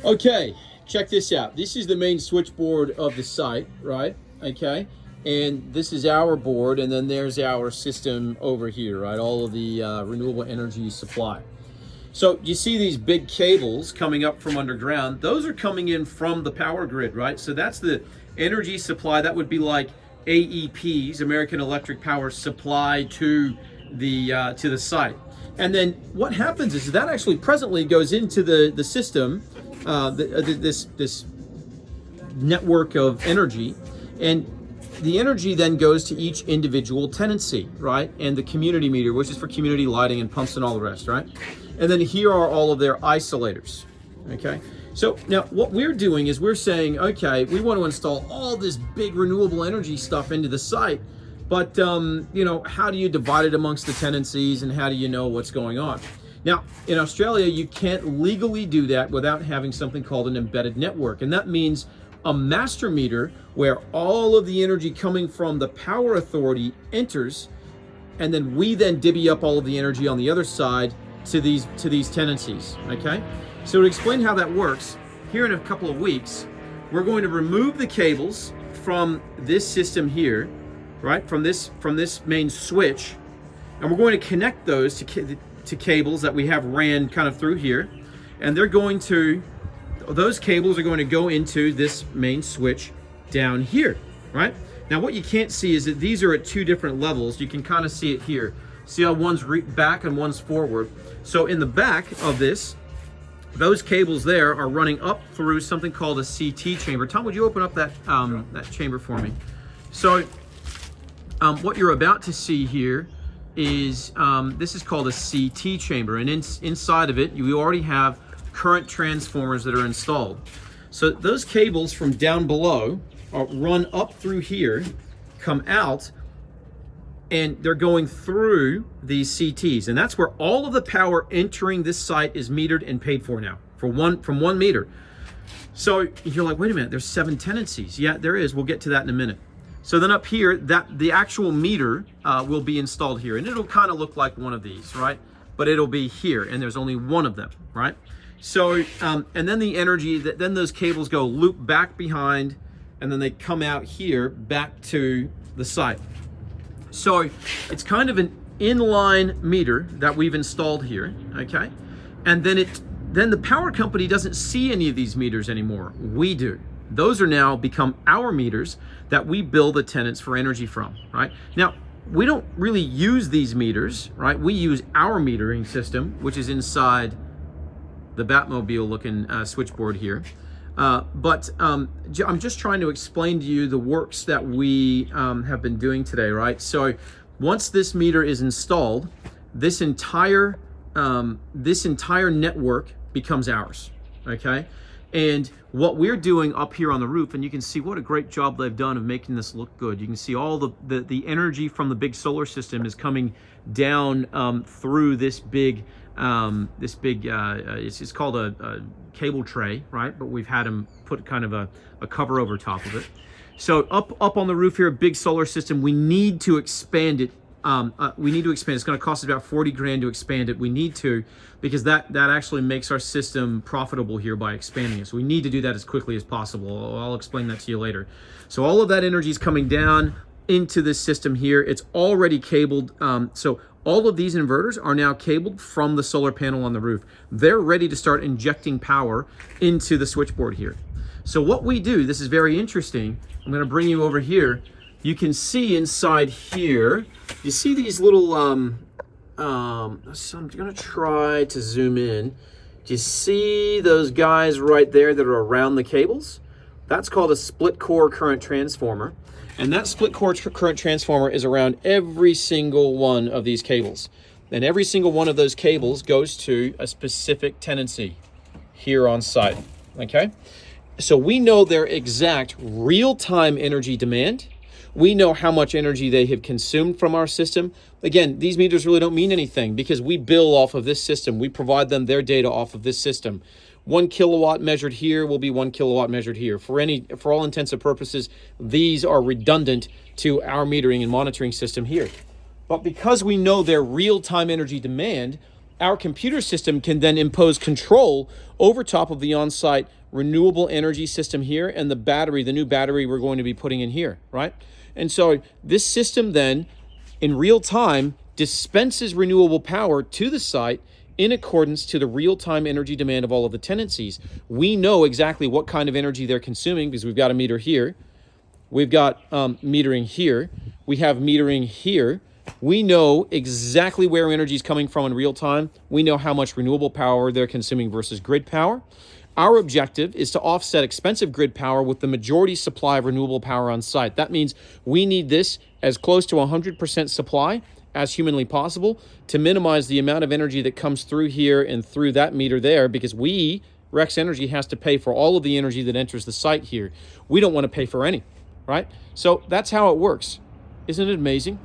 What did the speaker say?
Okay, check this out. This is the main switchboard of the site, right? Okay, and this is our board, and then there's our system over here, right? All of the renewable energy supply. So you see these big cables coming up from underground. Those are coming in from the power grid, right? So that's the energy supply. That would be like AEP's, American Electric Power supply to the site. And then what happens is that actually presently goes into the system, this network of energy, and the energy then goes to each individual tenancy, right? And the community meter, which is for community lighting and pumps and all the rest, right? And then here are all of their isolators, okay? So now what we're doing is we're saying, okay, we want to install all this big renewable energy stuff into the site, but you know, how do you divide it amongst the tenancies, and how do you know what's going on? Now, in Australia, you can't legally do that without having something called an embedded network, and that means a master meter where all of the energy coming from the power authority enters, and then we then divvy up all of the energy on the other side to these tenancies, okay? So to explain how that works, here in a couple of weeks, we're going to remove the cables from this system here, right? From this main switch, and we're going to connect those to cables that we have ran kind of through here, and those cables are going to go into this main switch down here, right? Now what you can't see is that these are at two different levels. You can kind of see it here. See how one's back and one's forward. So in the back of this, those cables there are running up through something called a CT chamber. Tom, would you open up that that chamber for me? So what you're about to see here is this is called a CT chamber, and inside of it you already have current transformers that are installed. So those cables from down below run up through here, come out, and they're going through these CTs, and that's where all of the power entering this site is metered and paid for now from one meter. So you're like, wait a minute, there's 7 tenancies. Yeah, there is. We'll get to that in a minute. So then up here, the actual meter will be installed here, and it'll kind of look like one of these, right? But it'll be here, and there's only one of them, right? So and then the energy, then those cables go loop back behind, and then they come out here back to the site. So it's kind of an inline meter that we've installed here, okay? And then the power company doesn't see any of these meters anymore. We do. Those are now become our meters that we bill the tenants for energy from, right? Now, we don't really use these meters, right? We use our metering system, which is inside the Batmobile looking switchboard here. But I'm just trying to explain to you the works that we have been doing today, right? So once this meter is installed, this entire network becomes ours, okay? And what we're doing up here on the roof, and you can see what a great job they've done of making this look good. You can see all the energy from the big solar system is coming down through this big it's called a cable tray, right? But we've had them put kind of a cover over top of it. So up on the roof here, a big solar system. We need to expand it. It's going to cost us about 40 grand to expand it. We need to, because that actually makes our system profitable here by expanding it. So we need to do that as quickly as possible. I'll explain that to you later. So all of that energy is coming down into this system here. It's already cabled. So all of these inverters are now cabled from the solar panel on the roof. They're ready to start injecting power into the switchboard here. So what we do, this is very interesting. I'm going to bring you over here. You can see inside here, you see these little, so I'm going to try to zoom in. Do you see those guys right there that are around the cables? That's called a split core current transformer. And that split core current transformer is around every single one of these cables. And every single one of those cables goes to a specific tenancy here on site, okay? So we know their exact real-time energy demand. We know how much energy they have consumed from our system. Again, these meters really don't mean anything because we bill off of this system. We provide them their data off of this system. 1 kilowatt measured here will be 1 kilowatt measured here. For all intents and purposes, these are redundant to our metering and monitoring system here. But because we know their real-time energy demand, our computer system can then impose control over top of the on-site renewable energy system here and the battery, the new battery we're going to be putting in here, right? And so this system then, in real time, dispenses renewable power to the site in accordance to the real-time energy demand of all of the tenancies. We know exactly what kind of energy they're consuming because we've got a meter here. We've got metering here. We have metering here. We know exactly where energy is coming from in real time. We know how much renewable power they're consuming versus grid power. Our objective is to offset expensive grid power with the majority supply of renewable power on site. That means we need this as close to 100% supply as humanly possible to minimize the amount of energy that comes through here and through that meter there, because we, Rex Energy, has to pay for all of the energy that enters the site here. We don't want to pay for any, right? So that's how it works. Isn't it amazing?